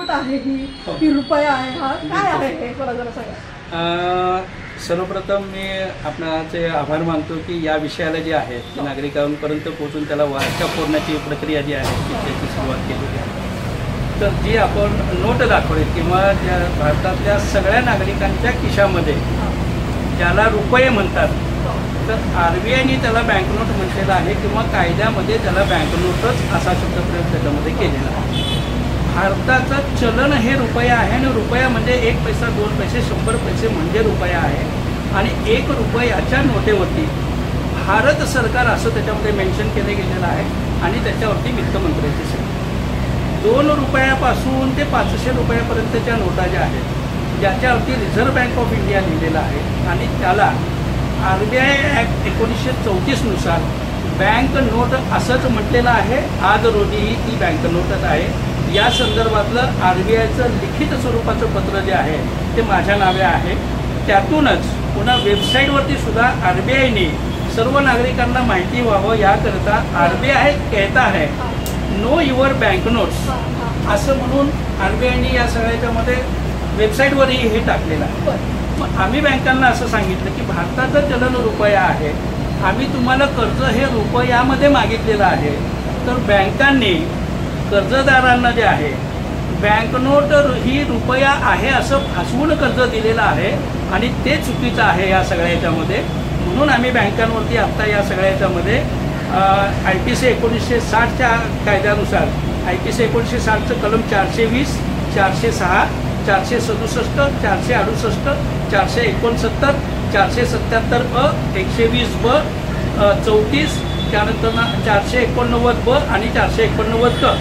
Note आहे ही रुपया आहे हा काय आहे हे मला जरा सांगा। सर्वप्रथम मी आपणाचे आभार मानतो की या विषयाला जे आहे ते नागरिकांपर्यंत पोहोचून त्याला वाचा फोडण्याची प्रक्रिया जी आहे ती त्याची सुरुवात केलेली आहे। तर जी आपण नोट दाखवली किंवा ज्या भारतातल्या सगळ्या नागरिकांच्या खिशामध्ये ज्याला रुपये म्हणतात, तर RBIने त्याला बँकनोट म्हटलेलं आहे किंवा कायद्यामध्ये त्याला बँकनोटच असा शब्दप्रयोग त्याच्यामध्ये केलेला आहे। भारताचं चलन हे रुपया आहे आणि रुपया म्हणजे 1 पैसा 2 पैसे 100 पैसे म्हणजे रुपया आहे आणि 1 रुपयाच्या नोटेवरती भारत सरकार असं त्याच्यामध्ये मेन्शन केलं गेलेलं आहे आणि त्याच्यावरती वित्तमंत्र्याची सही। 2 रुपयापासून ते 500 रुपयापर्यंतच्या नोटा ज्या आहेत ज्याच्यावरती रिझर्व्ह बँक ऑफ इंडिया लिहिलेला आहे आणि त्याला RBI ॲक्ट 1934 नुसार बँक नोट असंच म्हटलेलं आहे। आज रोजीही ती बँक नोटच आहे। या संदर्भातलं RBIचं लिखित स्वरूपाचं पत्र जे आहे ते माझ्या नावे आहे। त्यातूनच पुन्हा वेबसाईटवरती सुद्धा RBIने सर्व नागरिकांना माहिती व्हावं याकरता RBI कहता है नो युअर बँक नोट्स असं म्हणून RBIने या सगळ्याच्यामध्ये वेबसाईटवरही हे टाकलेलं आहे। मग आम्ही बँकांना असं सांगितलं की भारताचं चलन रुपया आहे, आम्ही तुम्हाला कर्ज हे रुपयामध्ये मागितलेलं आहे, तर बँकांनी कर्जदारांना जे आहे बँकनोट ही रुपया आहे असं फसवून कर्ज दिलेलं आहे आणि ते चुकीचं आहे या सगळ्या याच्यामध्ये। म्हणून आम्ही बँकांवरती आत्ता या सगळ्या याच्यामध्ये IPC 1960च्या कायद्यानुसार IPC 1960चं कलम 420, 406, 467, 468, 469, 477 120 34, त्यानंतर 489 आणि 489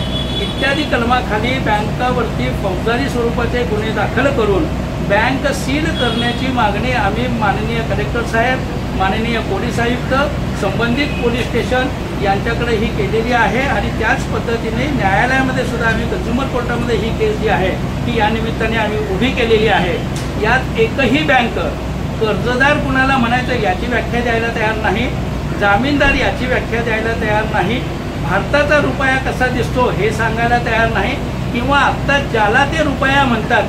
इत्यादी कलमाखाली बँकावरती फौजदारी स्वरूपाचे गुन्हे दाखल करून बँक सील करण्याची मागणी आम्ही माननीय कलेक्टर साहेब, माननीय पोलीस आयुक्त, संबंधित पोलीस स्टेशन यांच्याकडे ही केलेली आहे आणि त्याच पद्धतीने न्यायालयामध्ये सुद्धा आम्ही कन्झ्युमर कोर्टामध्ये ही केस जी आहे ती या निमित्ताने आम्ही उभी केलेली आहे। यात एकही बँक कर्जदार कुणाला म्हणायचं याची व्याख्या द्यायला तयार नाही, जामीनदार याची व्याख्या द्यायला तयार नाही, भारताचा रुपया कसा दिसतो हे सांगायला तयार नाही किंवा आत्ता ज्याला ते रुपया म्हणतात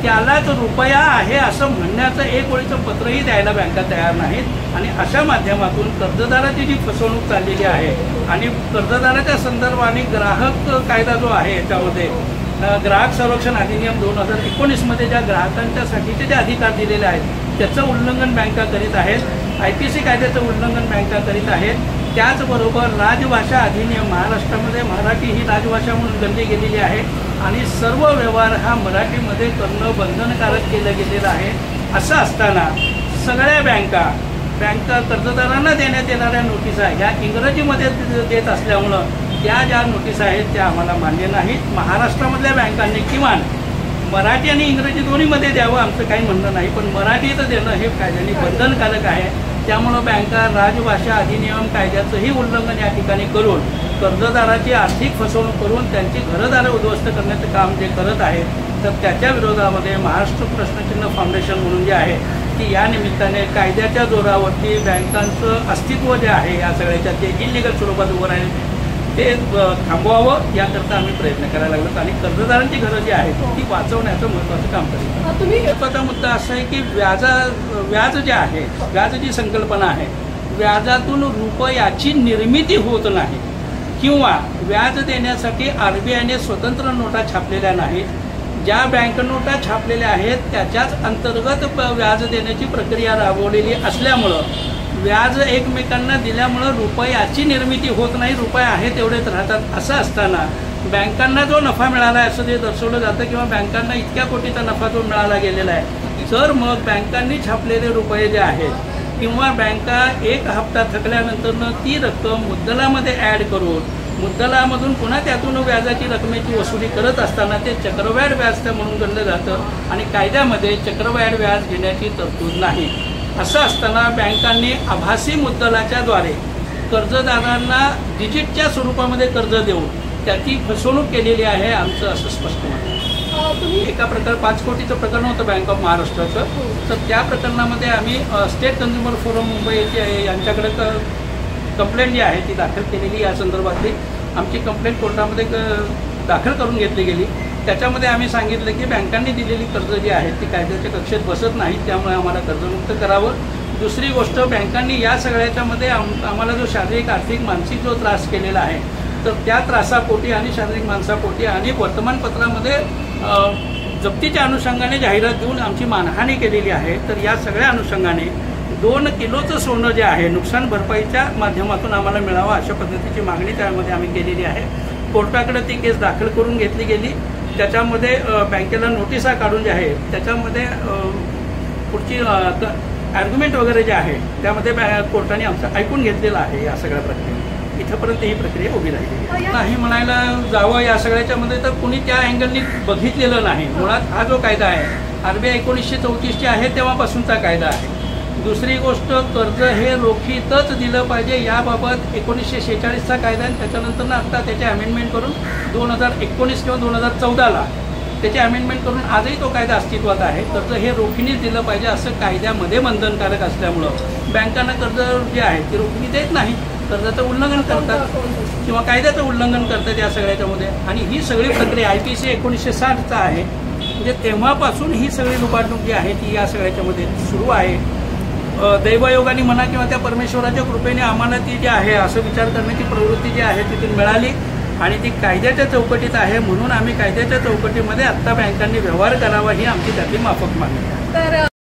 त्यालाच रुपया आहे असं म्हणण्याचं एक ओळीचं पत्रही द्यायला बँका तयार नाहीत। आणि अशा माध्यमातून कर्जदाराची जी फसवणूक चाललेली आहे आणि कर्जदाराच्या संदर्भाने ग्राहक कायदा जो आहे याच्यामध्ये ग्राहक संरक्षण अधिनियम 2019 मध्ये ज्या ग्राहकांच्यासाठीचे जे अधिकार दिलेले आहेत त्याचं उल्लंघन बँका करीत आहेत, IPC कायद्याचं उल्लंघन बँका करीत आहेत। त्याचबरोबर राजभाषा अधिनियम महाराष्ट्रामध्ये मराठी ही राजभाषा म्हणून गणली गेलेली आहे आणि सर्व व्यवहार हा मराठीमध्ये करणं बंधनकारक केलं गेलेलं आहे। असं असताना सगळ्या बँका कर्जदारांना देण्यात येणाऱ्या नोटिसा ह्या इंग्रजीमध्ये देत असल्यामुळं त्या ज्या नोटीस आहेत त्या आम्हाला मान्य नाहीत। महाराष्ट्रामधल्या बँकांनी किमान मराठी आणि इंग्रजी दोन्हीमध्ये द्यावं आमचं काही म्हणणं नाही, पण मराठीत देणं हे कायद्याने बंधनकारक आहे। त्यामुळं बँका राजभाषा अधिनियम कायद्याचंही उल्लंघन या ठिकाणी करून कर्जदाराची आर्थिक फसवणूक करून त्यांची घरदारं उद्ध्वस्त करण्याचं काम जे करत आहे तर त्याच्या विरोधामध्ये महाराष्ट्र प्रश्नचिन्ह फाउंडेशन म्हणून जे आहे की या निमित्ताने कायद्याच्या जोरावरती बँकांचं अस्तित्व जे आहे या सगळ्याच्या ते इलिगल स्वरूपात उभं राहिले ते थांबवावं याकरता आम्ही प्रयत्न करायला लागलो आणि कर्जदारांची घरं जी आहेत ती वाचवण्याचं महत्त्वाचं काम करतो। महत्त्वाचा मुद्दा असा आहे की व्याज जे आहे, व्याज जी संकल्पना आहे, व्याजातून रुपयाची निर्मिती होत नाही किंवा व्याज देण्यासाठी RBIने स्वतंत्र नोटा छापलेल्या नाहीत। ज्या बँक नोटा छापलेल्या आहेत त्याच्याच अंतर्गत व्याज देण्याची प्रक्रिया राबवलेली असल्यामुळं व्याज एकमेकांना दिल्यामुळं रुपयाची निर्मिती होत नाही, रुपये आहे तेवढेच राहतात। असं असताना बँकांना जो नफा मिळाला आहे असं ते दर्शवलं जातं किंवा बँकांना इतक्या कोटीचा नफा जो मिळाला गेलेला आहे, तर मग बँकांनी छापलेले रुपये जे आहेत किंवा बँका एक हप्ता थकल्यानंतर ती रक्कम मुद्दलामध्ये ॲड करून मुद्दलामधून पुन्हा त्यातून व्याजाची रकमेची वसुली करत असताना ते चक्रवाढ व्याज त्या म्हणून गणलं जातं आणि कायद्यामध्ये चक्रवाढ व्याज घेण्याची तरतूद नाही। असं असताना बँकांनी आभासी मुद्दलाच्या द्वारे कर्जदारांना डिजिटच्या स्वरूपामध्ये कर्ज देऊन त्याची फसवणूक केलेली आहे आमचं असं स्पष्ट मत आहे। एका प्रकार 5 कोटीचं प्रकरण होतं बँक ऑफ महाराष्ट्राचं, तर त्या प्रकरणामध्ये आम्ही स्टेट कन्झ्युमर फोरम मुंबई येथे यांच्याकडे कंप्लेंट जी आहे ती दाखल केलेली, या संदर्भातली आमची कंप्लेंट कोर्टामध्ये दाखल करून घेतली गेली। त्याच्यामध्ये आम्ही सांगितलं की बँकांनी दिलेली कर्ज जी आहेत ती कायद्याच्या कक्षेत बसत नाहीत, त्यामुळे आम्हाला कर्जमुक्त करावं. दुसरी गोष्ट, बँकांनी या सगळ्याच्यामध्ये आम्हाला जो शारीरिक, आर्थिक, मानसिक जो त्रास केलेला आहे, तर त्या त्रासापोटी आणि शारीरिक माणसापोटी आणि वर्तमानपत्रामध्ये जप्तीच्या अनुषंगाने जाहिरात देऊन आमची मानहानी केलेली आहे. तर या सगळ्या अनुषंगाने 2 किलोचं सोनं जे आहे नुकसान भरपाईच्या माध्यमातून आम्हाला मिळावं अशा पद्धतीची मागणी त्यामध्ये आम्ही केलेली आहे. कोर्टाकडे ती केस दाखल करून घेतली गेली. त्याच्यामध्ये बँकेला नोटिसा काढून जे आहे त्याच्यामध्ये पुढची आर्ग्युमेंट वगैरे जे आहे त्यामध्ये कोर्टाने आमचं ऐकून घेतलेलं आहे. या सगळ्या प्रक्रियेत इथंपर्यंत ही प्रक्रिया उभी राहिली नाही म्हणायला जावं या सगळ्याच्यामध्ये तर कुणी त्या अँगलनी बघितलेलं नाही. मुळात हा जो कायदा आहे RBI 1934 आहे तेव्हापासूनचा कायदा आहे. दुसरी गोष्ट, कर्ज हे रोखीतच दिलं पाहिजे याबाबत 1946चा कायदा आहे. त्याच्यानंतर आता त्याचे अमेंडमेंट करून 2019 किंवा 2014ला त्याचे अमेंडमेंट करून आजही तो कायदा अस्तित्वात आहे. कर्ज हे रोखीनेच दिलं पाहिजे असं कायद्यामध्ये बंधनकारक असल्यामुळं बँकांना कर्ज जे आहे ते रोखीने देत नाही, कर्जाचं उल्लंघन करतात किंवा कायद्याचं उल्लंघन करतात या सगळ्याच्यामध्ये. आणि ही सगळी प्रक्रिया IPC 1960चा आहे, म्हणजे तेव्हापासून ही सगळी लुबाडणूक जी आहे ती या सगळ्याच्यामध्ये सुरू आहे. दैवयोगाने म्हणा किंवा त्या परमेश्वराच्या कृपेने आम्हाला ती जी आहे असं विचार करण्याची प्रवृत्ती जी आहे तिथून मिळाली आणि ती कायद्याच्या चौकटीत आहे. म्हणून आम्ही कायद्याच्या चौकटीमध्ये आत्ता बँकांनी व्यवहार करावा ही आमची त्यातली माफक मागणी आहे.